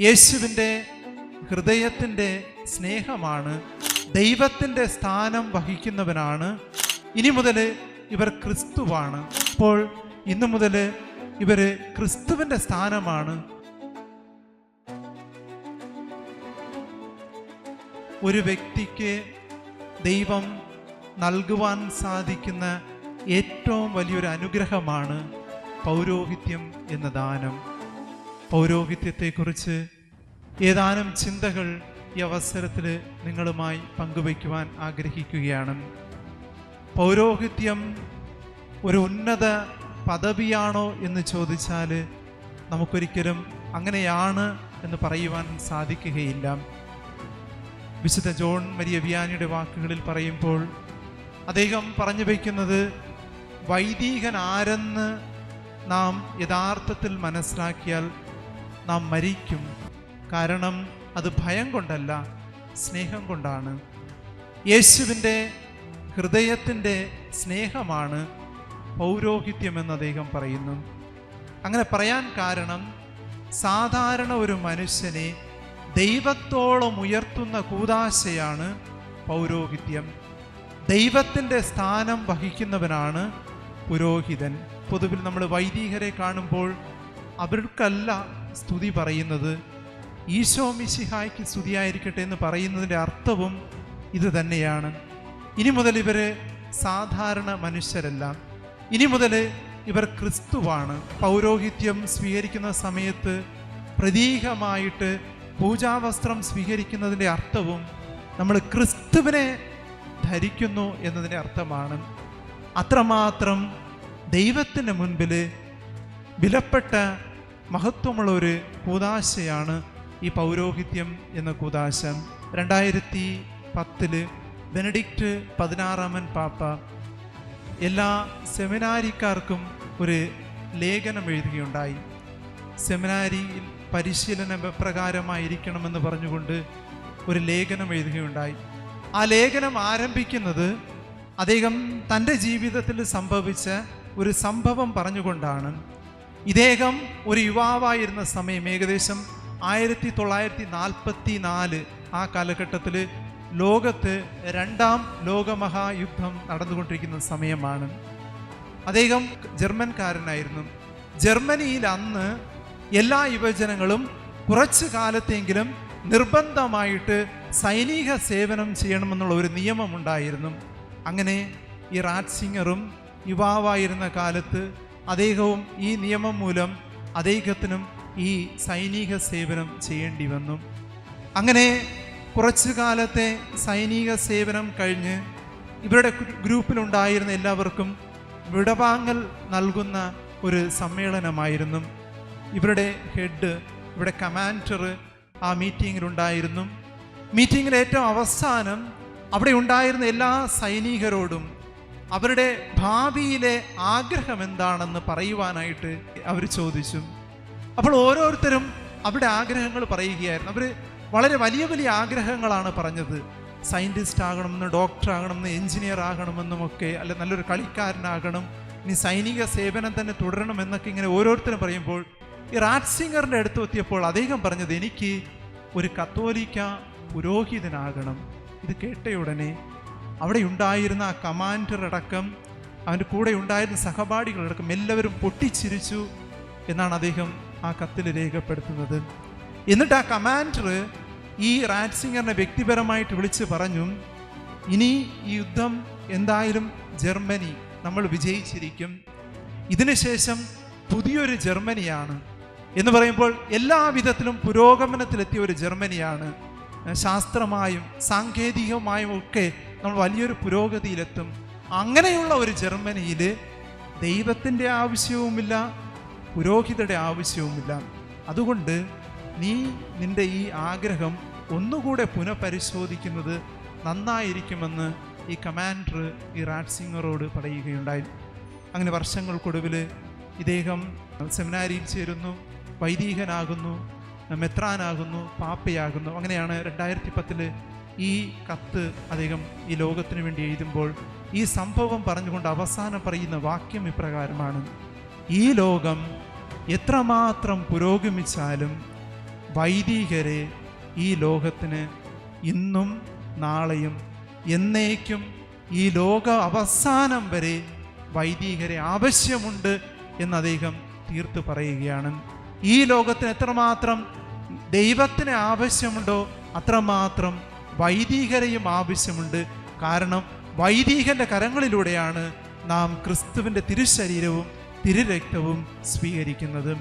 യേശുവിൻ്റെ ഹൃദയത്തിൻ്റെ സ്നേഹമാണ്, ദൈവത്തിൻ്റെ സ്ഥാനം വഹിക്കുന്നവനാണ്. ഇനി മുതൽ ഇവർ ക്രിസ്തുവാണ്. അപ്പോൾ ഇന്നു മുതൽ ഇവർ ക്രിസ്തുവിൻ്റെ സ്ഥാനമാണ്. ഒരു വ്യക്തിക്ക് ദൈവം നൽകുവാൻ സാധിക്കുന്ന ഏറ്റവും വലിയൊരു അനുഗ്രഹമാണ് പൗരോഹിത്യം എന്ന ദാനം. പൗരോഹിത്യത്തെക്കുറിച്ച് ഏതാനും ചിന്തകൾ ഈ അവസരത്തിൽ നിങ്ങളുമായി പങ്കുവയ്ക്കുവാൻ ആഗ്രഹിക്കുകയാണ്. പൗരോഹിത്യം ഒരു ഉന്നത പദവിയാണോ എന്ന് ചോദിച്ചാൽ നമുക്കൊരിക്കലും അങ്ങനെയാണ് എന്ന് പറയുവാൻ സാധിക്കുകയില്ല. വിശുദ്ധ ജോൺ മരിയ വിയാനിയുടെ വാക്കുകളിൽ പറയുമ്പോൾ അദ്ദേഹം പറഞ്ഞു വയ്ക്കുന്നത്, വൈദികൻ ആരെന്ന് നാം യഥാർത്ഥത്തിൽ മനസ്സിലാക്കിയാൽ നാം മരിക്കും. കാരണം അത് ഭയം കൊണ്ടല്ല, സ്നേഹം കൊണ്ടാണ്. യേശുവിൻ്റെ ഹൃദയത്തിൻ്റെ സ്നേഹമാണ് പൗരോഹിത്യം എന്ന് അദ്ദേഹം പറയുന്നു. അങ്ങനെ പറയാൻ കാരണം, സാധാരണ ഒരു മനുഷ്യനെ ദൈവത്തോളം ഉയർത്തുന്ന കൂദാശയാണ് പൗരോഹിത്യം. ദൈവത്തിൻ്റെ സ്ഥാനം വഹിക്കുന്നവനാണ് പുരോഹിതൻ. പൊതുവിൽ നമ്മൾ വൈദികരെ കാണുമ്പോൾ അവർക്കല്ല സ്തുതി പറയുന്നത്, ഈശോ മിശിഹായ്ക്ക് സ്തുതിയായിരിക്കട്ടെ എന്ന് പറയുന്നതിൻ്റെ അർത്ഥവും ഇത് തന്നെയാണ്. ഇനി മുതൽ ഇവർ സാധാരണ മനുഷ്യരല്ല, ഇനി മുതൽ ഇവർ ക്രിസ്തുവാണ്. പൗരോഹിത്യം സ്വീകരിക്കുന്ന സമയത്ത് പ്രതീകമായിട്ട് പൂജാവസ്ത്രം സ്വീകരിക്കുന്നതിൻ്റെ അർത്ഥവും നമ്മൾ ക്രിസ്തുവിനെ ധരിക്കുന്നു എന്നതിൻ്റെ അർത്ഥമാണ്. അത്രമാത്രം ദൈവത്തിൻ്റെ മുൻപിൽ വിലപ്പെട്ട മഹത്വമുള്ള ഒരു കൂദാശയാണ് ഈ പൗരോഹിത്യം എന്ന കൂദാശ. 2010 ബെനഡിക്റ്റ് 16 പാപ്പ എല്ലാ സെമിനാരിക്കാർക്കും ഒരു ലേഖനം എഴുതുകയുണ്ടായി. സെമിനാരിയിൽ പരിശീലനം എപ്രകാരമായിരിക്കണമെന്ന് പറഞ്ഞുകൊണ്ട് ഒരു ലേഖനം എഴുതുകയുണ്ടായി. ആ ലേഖനം ആരംഭിക്കുന്നത് അദ്ദേഹം തൻ്റെ ജീവിതത്തിൽ സംഭവിച്ച ഒരു സംഭവം പറഞ്ഞുകൊണ്ടാണ്. ഇദ്ദേഹം ഒരു യുവാവായിരുന്ന സമയം, ഏകദേശം 1944 ആ കാലഘട്ടത്തിൽ ലോകത്ത് 2ാം ലോകമഹായുദ്ധം നടന്നുകൊണ്ടിരിക്കുന്ന സമയമാണ്. അദ്ദേഹം ജർമ്മൻകാരനായിരുന്നു. ജർമ്മനിയിൽ അന്ന് എല്ലാ യുവജനങ്ങളും കുറച്ചു കാലത്തെങ്കിലും നിർബന്ധമായിട്ട് സൈനിക സേവനം ചെയ്യണമെന്നുള്ള ഒരു നിയമമുണ്ടായിരുന്നു. അങ്ങനെ ഈ റാറ്റ്സിംഗറും യുവാവായിരുന്ന കാലത്ത് അദ്ദേഹവും ഈ നിയമം മൂലം അദ്ദേഹത്തിനും ഈ സൈനിക സേവനം ചെയ്യേണ്ടി വന്നു. അങ്ങനെ കുറച്ചു കാലത്തെ സൈനിക സേവനം കഴിഞ്ഞ് ഇവരുടെ ഗ്രൂപ്പിലുണ്ടായിരുന്ന എല്ലാവർക്കും വിടവാങ്ങൽ നൽകുന്ന ഒരു സമ്മേളനമായിരുന്നു. ഇവരുടെ ഹെഡ്, ഇവിടെ കമാൻഡർ ആ മീറ്റിങ്ങിലുണ്ടായിരുന്നു. മീറ്റിങ്ങിൽ ഏറ്റവും അവസാനം അവിടെ ഉണ്ടായിരുന്ന എല്ലാ സൈനികരോടും അവരുടെ ഭാവിയിലെ ആഗ്രഹം എന്താണെന്ന് പറയുവാനായിട്ട് അവർ ചോദിച്ചു. അപ്പോൾ ഓരോരുത്തരും അവരുടെ ആഗ്രഹങ്ങൾ പറയുകയായിരുന്നു. അവർ വളരെ വലിയ വലിയ ആഗ്രഹങ്ങളാണ് പറഞ്ഞത്. സയൻറ്റിസ്റ്റ് ആകണമെന്ന്, ഡോക്ടർ ആകണമെന്ന്, എൻജിനീയർ ആകണമെന്നുമൊക്കെ, അല്ലെ നല്ലൊരു കളിക്കാരനാകണം, ഇനി സൈനിക സേവനം തന്നെ തുടരണം എന്നൊക്കെ ഇങ്ങനെ ഓരോരുത്തരും പറയുമ്പോൾ ഈ റാറ്റ്സിംഗറിൻ്റെ അടുത്ത് എത്തിയപ്പോൾ അദ്ദേഹം പറഞ്ഞത്, എനിക്ക് ഒരു കത്തോലിക്ക പുരോഹിതനാകണം. ഇത് കേട്ടയുടനെ അവിടെ ഉണ്ടായിരുന്ന ആ കമാൻഡർ അടക്കം അവൻ്റെ കൂടെ ഉണ്ടായിരുന്ന സഹപാഠികളടക്കം എല്ലാവരും പൊട്ടിച്ചിരിച്ചു എന്നാണ് അദ്ദേഹം ആ കത്തിൽ രേഖപ്പെടുത്തുന്നത്. എന്നിട്ട് ആ കമാൻഡർ ഈ റാറ്റ്സിംഗറിനെ വ്യക്തിപരമായിട്ട് വിളിച്ച് പറഞ്ഞു, ഇനി ഈ യുദ്ധം എന്തായാലും ജർമ്മനി നമ്മൾ വിജയിച്ചിരിക്കും, ഇതിനുശേഷം പുതിയൊരു ജർമ്മനിയാണ് എന്ന് പറയുമ്പോൾ എല്ലാവിധത്തിലും പുരോഗമനത്തിലെത്തിയ ഒരു ജർമ്മനിയാണ്. ശാസ്ത്രമായും സാങ്കേതികമായും ഒക്കെ നമ്മൾ വലിയൊരു പുരോഗതിയിലെത്തും. അങ്ങനെയുള്ള ഒരു ജർമ്മനിയിൽ ദൈവത്തിൻ്റെ ആവശ്യവുമില്ല, പുരോഹിതരുടെ ആവശ്യവുമില്ല. അതുകൊണ്ട് നീ നിൻ്റെ ഈ ആഗ്രഹം ഒന്നുകൂടെ പുനഃപരിശോധിക്കുന്നത് നന്നായിരിക്കുമെന്ന് ഈ കമാൻഡർ ഈ റാറ്റ്സിംഗറോട് പറയുകയുണ്ടായി. അങ്ങനെ വർഷങ്ങൾക്കൊടുവിൽ ഇദ്ദേഹം സെമിനാരിയിൽ ചേരുന്നു, വൈദികനാകുന്നു, മെത്രാനാകുന്നു, പാപ്പയാകുന്നു. അങ്ങനെയാണ് 2010 ഈ കത്ത് അദ്ദേഹം ഈ ലോകത്തിന് വേണ്ടി എഴുതുമ്പോൾ ഈ സംഭവം പറഞ്ഞുകൊണ്ട് അവസാനം പറയുന്ന വാക്യം ഇപ്രകാരമാണ്: ഈ ലോകം എത്രമാത്രം പുരോഗമിച്ചാലും വൈദികരെ ഈ ലോകത്തിന് ഇന്നും നാളെയും എന്നേക്കും ഈ ലോക അവസാനം വരെ വൈദികരെ ആവശ്യമുണ്ട് എന്ന് അദ്ദേഹം തീർത്തു പറയുകയാണ്. ഈ ലോകത്തിന് എത്രമാത്രം ദൈവത്തിന് ആവശ്യമുണ്ടോ അത്രമാത്രം വൈദികരെയും ആവശ്യമുണ്ട്. കാരണം വൈദികന്റെ കരങ്ങളിലൂടെയാണ് നാം ക്രിസ്തുവിൻ്റെ തിരുശരീരവും തിരുരക്തവും സ്വീകരിക്കുന്നത്.